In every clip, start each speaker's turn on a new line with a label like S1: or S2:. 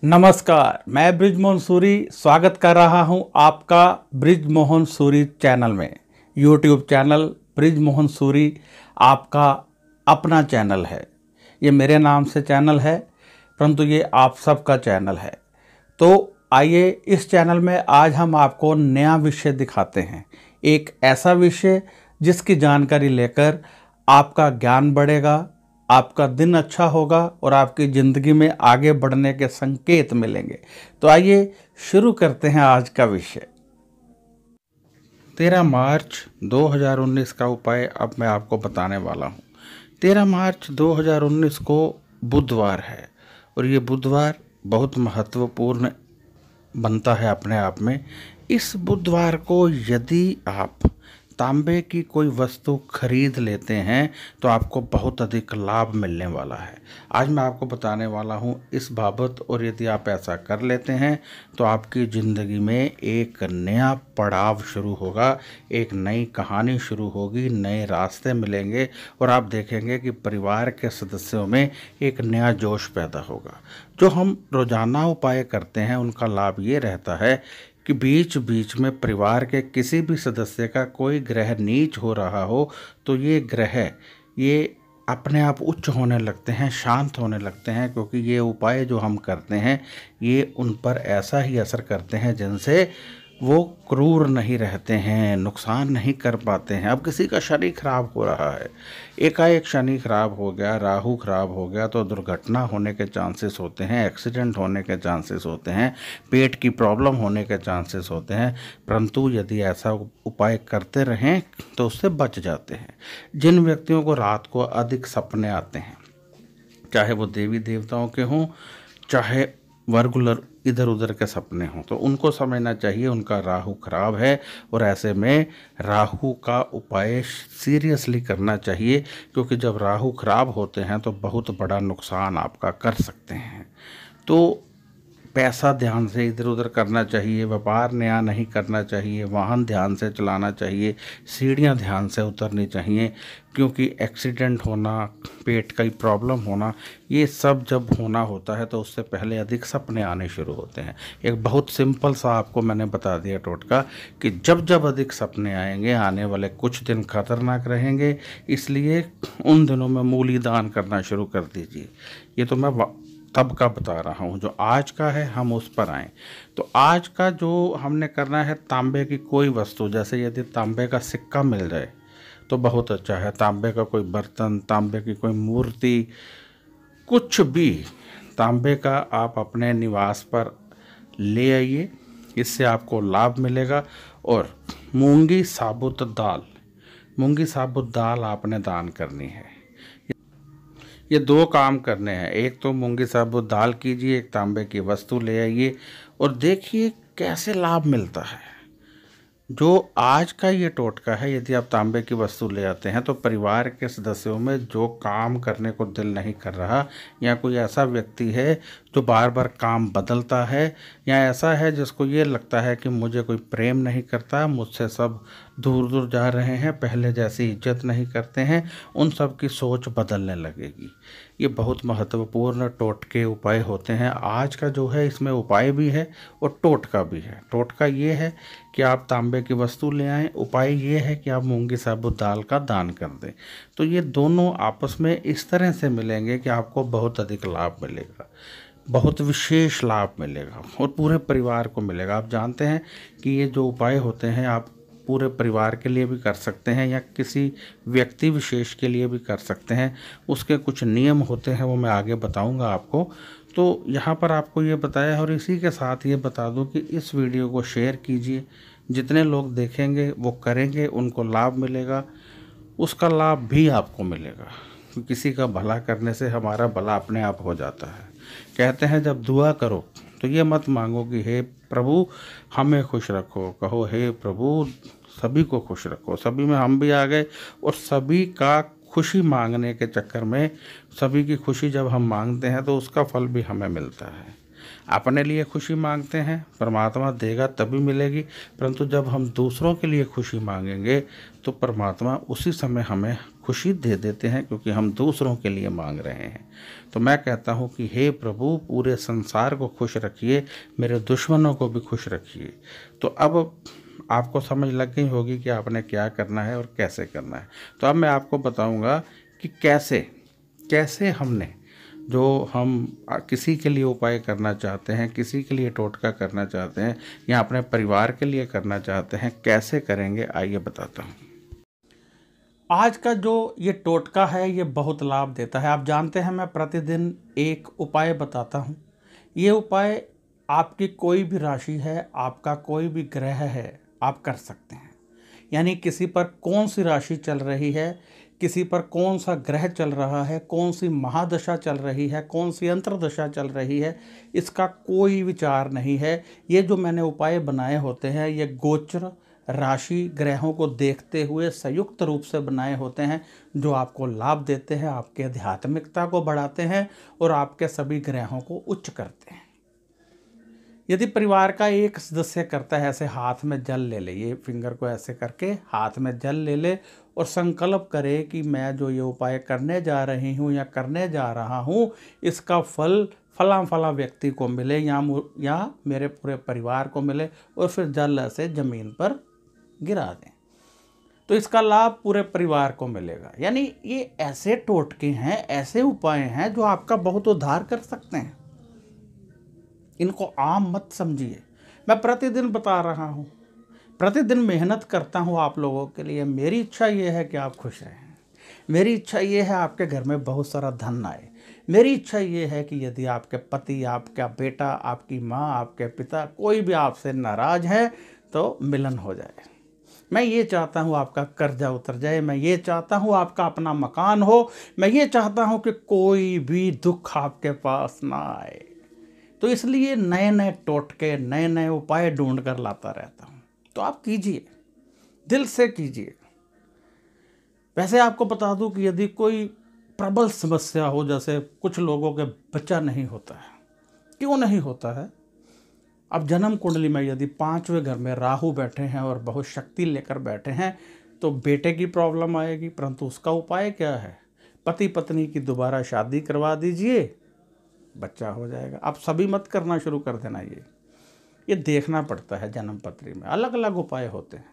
S1: नमस्कार, मैं ब्रिजमोहन सूरी स्वागत कर रहा हूं आपका ब्रिजमोहन सूरी चैनल में। यूट्यूब चैनल ब्रिजमोहन सूरी आपका अपना चैनल है। ये मेरे नाम से चैनल है, परंतु ये आप सबका चैनल है। तो आइए इस चैनल में आज हम आपको नया विषय दिखाते हैं। एक ऐसा विषय जिसकी जानकारी लेकर आपका ज्ञान बढ़ेगा, आपका दिन अच्छा होगा और आपकी ज़िंदगी में आगे बढ़ने के संकेत मिलेंगे। तो आइए शुरू करते हैं आज का विषय। 13 मार्च 2019 का उपाय अब मैं आपको बताने वाला हूँ। 13 मार्च 2019 को बुधवार है और ये बुधवार बहुत महत्वपूर्ण बनता है अपने आप में। इस बुधवार को यदि आप तांबे की कोई वस्तु खरीद लेते हैं तो आपको बहुत अधिक लाभ मिलने वाला है। आज मैं आपको बताने वाला हूं इस बाबत, और यदि आप ऐसा कर लेते हैं तो आपकी ज़िंदगी में एक नया पड़ाव शुरू होगा, एक नई कहानी शुरू होगी, नए रास्ते मिलेंगे और आप देखेंगे कि परिवार के सदस्यों में एक नया जोश पैदा होगा। जो हम रोज़ाना उपाय करते हैं उनका लाभ ये रहता है कि बीच बीच में परिवार के किसी भी सदस्य का कोई ग्रह नीच हो रहा हो तो ये ग्रह ये अपने आप उच्च होने लगते हैं, शांत होने लगते हैं, क्योंकि ये उपाय जो हम करते हैं ये उन पर ऐसा ही असर करते हैं जिनसे वो क्रूर नहीं रहते हैं, नुकसान नहीं कर पाते हैं। अब किसी का शनि खराब हो रहा है, एकाएक शनि खराब हो गया, राहु खराब हो गया तो दुर्घटना होने के चांसेस होते हैं, एक्सीडेंट होने के चांसेस होते हैं, पेट की प्रॉब्लम होने के चांसेस होते हैं। परंतु यदि ऐसा उपाय करते रहें तो उससे बच जाते हैं। जिन व्यक्तियों को रात को अधिक सपने आते हैं, चाहे वो देवी देवताओं के हों, चाहे वर्गुलर इधर उधर के सपने हों, तो उनको समझना चाहिए उनका राहु खराब है और ऐसे में राहु का उपाय सीरियसली करना चाहिए, क्योंकि जब राहु खराब होते हैं तो बहुत बड़ा नुकसान आपका कर सकते हैं। तो पैसा ध्यान से इधर उधर करना चाहिए, व्यापार नया नहीं करना चाहिए, वाहन ध्यान से चलाना चाहिए, सीढ़ियाँ ध्यान से उतरनी चाहिए, क्योंकि एक्सीडेंट होना, पेट का प्रॉब्लम होना, ये सब जब होना होता है तो उससे पहले अधिक सपने आने शुरू होते हैं। एक बहुत सिंपल सा आपको मैंने बता दिया टोटका कि जब जब अधिक सपने आएंगे, आने वाले कुछ दिन खतरनाक रहेंगे, इसलिए उन दिनों में मूली दान करना शुरू कर दीजिए। ये तो मैं तब का बता रहा हूँ। जो आज का है हम उस पर आएँ। तो आज का जो हमने करना है, तांबे की कोई वस्तु, जैसे यदि तांबे का सिक्का मिल जाए तो बहुत अच्छा है। तांबे का कोई बर्तन, तांबे की कोई मूर्ति, कुछ भी तांबे का आप अपने निवास पर ले आइए, इससे आपको लाभ मिलेगा। और मूंगी साबुत दाल आपने दान करनी है। ये दो काम करने हैं, एक तो मूंगी साबुत दाल कीजिए, एक तांबे की वस्तु ले आइए और देखिए कैसे लाभ मिलता है। जो आज का ये टोटका है, यदि आप तांबे की वस्तु ले आते हैं तो परिवार के सदस्यों में जो काम करने को दिल नहीं कर रहा, या कोई ऐसा व्यक्ति है जो बार बार काम बदलता है, या ऐसा है जिसको ये लगता है कि मुझे कोई प्रेम नहीं करता, मुझसे सब दूर दूर जा रहे हैं, पहले जैसी इज्जत नहीं करते हैं, उन सब की सोच बदलने लगेगी। ये बहुत महत्वपूर्ण टोटके उपाय होते हैं। आज का जो है इसमें उपाय भी है और टोटका भी है। टोटका ये है कि आप तांबे की वस्तु ले आएँ, उपाय ये है कि आप मूंगी साबुत दाल का दान कर दें। तो ये दोनों आपस में इस तरह से मिलेंगे कि आपको बहुत अधिक लाभ मिलेगा, बहुत विशेष लाभ मिलेगा और पूरे परिवार को मिलेगा। आप जानते हैं कि ये जो उपाय होते हैं आप पूरे परिवार के लिए भी कर सकते हैं या किसी व्यक्ति विशेष के लिए भी कर सकते हैं। उसके कुछ नियम होते हैं, वो मैं आगे बताऊंगा आपको। तो यहाँ पर आपको ये बताया, और इसी के साथ ये बता दूं कि इस वीडियो को शेयर कीजिए। जितने लोग देखेंगे वो करेंगे, उनको लाभ मिलेगा, उसका लाभ भी आपको मिलेगा। किसी का भला करने से हमारा भला अपने आप हो जाता है। कहते हैं जब दुआ करो तो ये मत मांगो कि हे प्रभु हमें खुश रखो, कहो हे प्रभु सभी को खुश रखो। सभी में हम भी आ गए और सभी का खुशी मांगने के चक्कर में, सभी की खुशी जब हम मांगते हैं तो उसका फल भी हमें मिलता है। अपने लिए खुशी मांगते हैं, परमात्मा देगा तभी मिलेगी, परंतु जब हम दूसरों के लिए खुशी मांगेंगे तो परमात्मा उसी समय हमें खुशी दे देते हैं, क्योंकि हम दूसरों के लिए मांग रहे हैं। तो मैं कहता हूँ कि हे प्रभु, पूरे संसार को खुश रखिए, मेरे दुश्मनों को भी खुश रखिए। तो अब आपको समझ लग गई होगी कि आपने क्या करना है और कैसे करना है। तो अब मैं आपको बताऊंगा कि कैसे हमने जो हम किसी के लिए उपाय करना चाहते हैं, किसी के लिए टोटका करना चाहते हैं या अपने परिवार के लिए करना चाहते हैं, कैसे करेंगे, आइए बताता हूँ। आज का जो ये टोटका है ये बहुत लाभ देता है। आप जानते हैं मैं प्रतिदिन एक उपाय बताता हूँ। ये उपाय आपकी कोई भी राशि है, आपका कोई भी ग्रह है, आप कर सकते हैं। यानी किसी पर कौन सी राशि चल रही है, किसी पर कौन सा ग्रह चल रहा है, कौन सी महादशा चल रही है, कौन सी अंतर्दशा चल रही है, इसका कोई विचार नहीं है। ये जो मैंने उपाय बनाए होते हैं ये गोचर राशि ग्रहों को देखते हुए संयुक्त रूप से बनाए होते हैं, जो आपको लाभ देते हैं, आपके आध्यात्मिकता को बढ़ाते हैं और आपके सभी ग्रहों को उच्च करते हैं। यदि परिवार का एक सदस्य करता है ऐसे हाथ में जल ले ले, ये फिंगर को ऐसे करके हाथ में जल ले ले और संकल्प करे कि मैं जो ये उपाय करने जा रही हूँ या करने जा रहा हूँ इसका फल फला फला व्यक्ति को मिले या मेरे पूरे परिवार को मिले, और फिर जल ऐसे ज़मीन पर गिरा दें तो इसका लाभ पूरे परिवार को मिलेगा। यानी ये ऐसे टोटके हैं, ऐसे उपाय हैं जो आपका बहुत उद्धार कर सकते हैं। इनको आम मत समझिए। मैं प्रतिदिन बता रहा हूँ, प्रतिदिन मेहनत करता हूँ आप लोगों के लिए। मेरी इच्छा ये है कि आप खुश रहें, मेरी इच्छा ये है आपके घर में बहुत सारा धन आए, मेरी इच्छा ये है कि यदि आपके पति, आपका बेटा, आपकी माँ, आपके पिता कोई भी आपसे नाराज़ है तो मिलन हो जाए। मैं ये चाहता हूँ आपका कर्जा उतर जाए, मैं ये चाहता हूँ आपका अपना मकान हो, मैं ये चाहता हूँ कि कोई भी दुख आपके पास ना आए। तो इसलिए नए नए टोटके, नए नए उपाय ढूंढ कर लाता रहता हूँ। तो आप कीजिए, दिल से कीजिए। वैसे आपको बता दूं कि यदि कोई प्रबल समस्या हो, जैसे कुछ लोगों के बच्चा नहीं होता है, क्यों नहीं होता है? अब जन्म कुंडली में यदि 5वें घर में राहु बैठे हैं और बहुत शक्ति लेकर बैठे हैं तो बेटे की प्रॉब्लम आएगी, परंतु उसका उपाय क्या है? पति पत्नी की दोबारा शादी करवा दीजिए, बच्चा हो जाएगा। आप सभी मत करना शुरू कर देना। ये देखना पड़ता है। जन्म पत्री में अलग अलग उपाय होते हैं।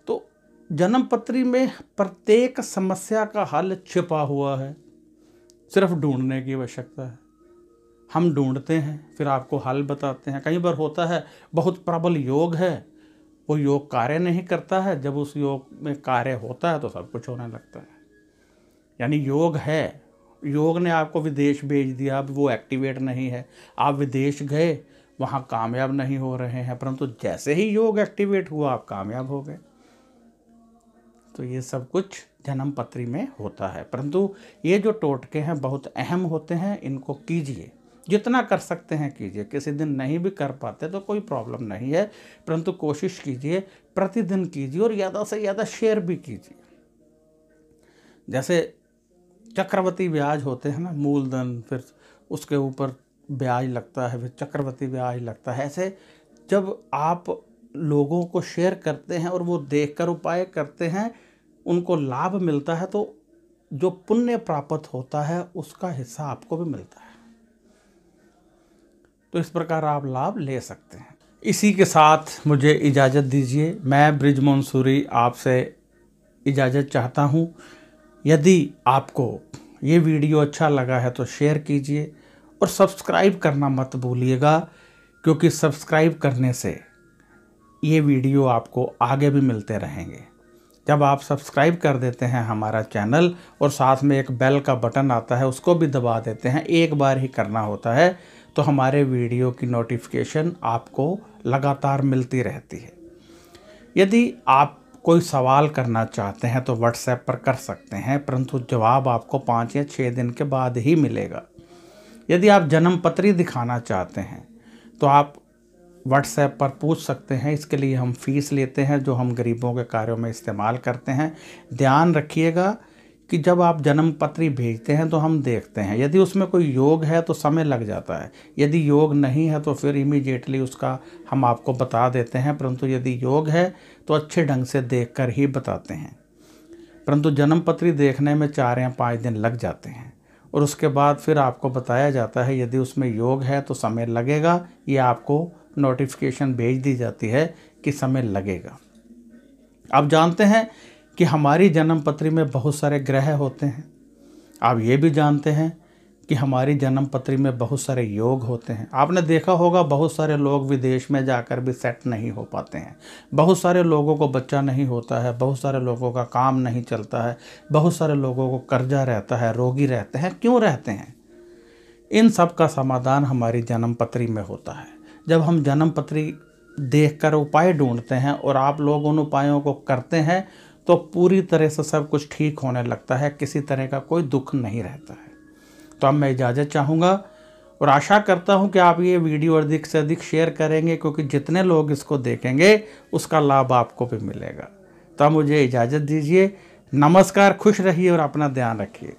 S1: तो जन्म पत्री में प्रत्येक समस्या का हल छिपा हुआ है, सिर्फ ढूंढने की आवश्यकता है। हम ढूंढते हैं, फिर आपको हल बताते हैं। कई बार होता है बहुत प्रबल योग है, वो योग कार्य नहीं करता है, जब उस योग में कार्य होता है तो सब कुछ होने लगता है। यानी योग है, योग ने आपको विदेश भेज दिया, अब वो एक्टिवेट नहीं है, आप विदेश गए, वहाँ कामयाब नहीं हो रहे हैं, परंतु जैसे ही योग एक्टिवेट हुआ आप कामयाब हो गए। तो ये सब कुछ जन्म पत्री में होता है, परंतु ये जो टोटके हैं बहुत अहम होते हैं, इनको कीजिए, जितना कर सकते हैं कीजिए। किसी दिन नहीं भी कर पाते तो कोई प्रॉब्लम नहीं है, परंतु कोशिश कीजिए, प्रतिदिन कीजिए और ज़्यादा से ज़्यादा शेयर भी कीजिए। जैसे चक्रवृद्धि ब्याज होते हैं ना, मूलधन, फिर उसके ऊपर ब्याज लगता है, फिर चक्रवृद्धि ब्याज लगता है। ऐसे जब आप लोगों को शेयर करते हैं और वो देखकर उपाय करते हैं, उनको लाभ मिलता है, तो जो पुण्य प्राप्त होता है उसका हिस्सा आपको भी मिलता है। तो इस प्रकार आप लाभ ले सकते हैं। इसी के साथ मुझे इजाज़त दीजिए। मैं बृजमोहन सूरी आपसे इजाज़त चाहता हूँ। यदि आपको ये वीडियो अच्छा लगा है तो शेयर कीजिए और सब्सक्राइब करना मत भूलिएगा, क्योंकि सब्सक्राइब करने से ये वीडियो आपको आगे भी मिलते रहेंगे। जब आप सब्सक्राइब कर देते हैं हमारा चैनल और साथ में एक बेल का बटन आता है उसको भी दबा देते हैं, एक बार ही करना होता है, तो हमारे वीडियो की नोटिफिकेशन आपको लगातार मिलती रहती है। यदि आप कोई सवाल करना चाहते हैं तो व्हाट्सएप पर कर सकते हैं, परंतु जवाब आपको 5 या 6 दिन के बाद ही मिलेगा। यदि आप जन्म पत्री दिखाना चाहते हैं तो आप व्हाट्सएप पर पूछ सकते हैं। इसके लिए हम फीस लेते हैं, जो हम गरीबों के कार्यों में इस्तेमाल करते हैं। ध्यान रखिएगा कि जब आप जन्म पत्री भेजते हैं तो हम देखते हैं, यदि उसमें कोई योग है तो समय लग जाता है, यदि योग नहीं है तो फिर इमीडिएटली उसका हम आपको बता देते हैं, परंतु यदि योग है तो अच्छे ढंग से देखकर ही बताते हैं। परंतु जन्म पत्री देखने में 4 या 5 दिन लग जाते हैं और उसके बाद फिर आपको बताया जाता है यदि उसमें योग है तो समय लगेगा, या आपको नोटिफिकेशन भेज दी जाती है कि समय लगेगा। आप जानते हैं कि हमारी जन्म पत्री में बहुत सारे ग्रह होते हैं। आप ये भी जानते हैं कि हमारी जन्म पत्री में बहुत सारे योग होते हैं। आपने देखा होगा बहुत सारे लोग विदेश में जाकर भी सेट नहीं हो पाते हैं, बहुत सारे लोगों को बच्चा नहीं होता है, बहुत सारे लोगों का काम नहीं चलता है, बहुत सारे लोगों को कर्जा रहता है, रोगी रहते हैं। क्यों रहते हैं? इन सब का समाधान हमारी जन्म पत्री में होता है। जब हम जन्म पत्री देखकर उपाय ढूंढते हैं और आप लोग उन उपायों को करते हैं तो पूरी तरह से सब कुछ ठीक होने लगता है, किसी तरह का कोई दुख नहीं रहता है। तो अब मैं इजाज़त चाहूँगा और आशा करता हूँ कि आप ये वीडियो अधिक से अधिक शेयर करेंगे, क्योंकि जितने लोग इसको देखेंगे उसका लाभ आपको भी मिलेगा। तो मुझे इजाज़त दीजिए। नमस्कार, खुश रहिए और अपना ध्यान रखिए।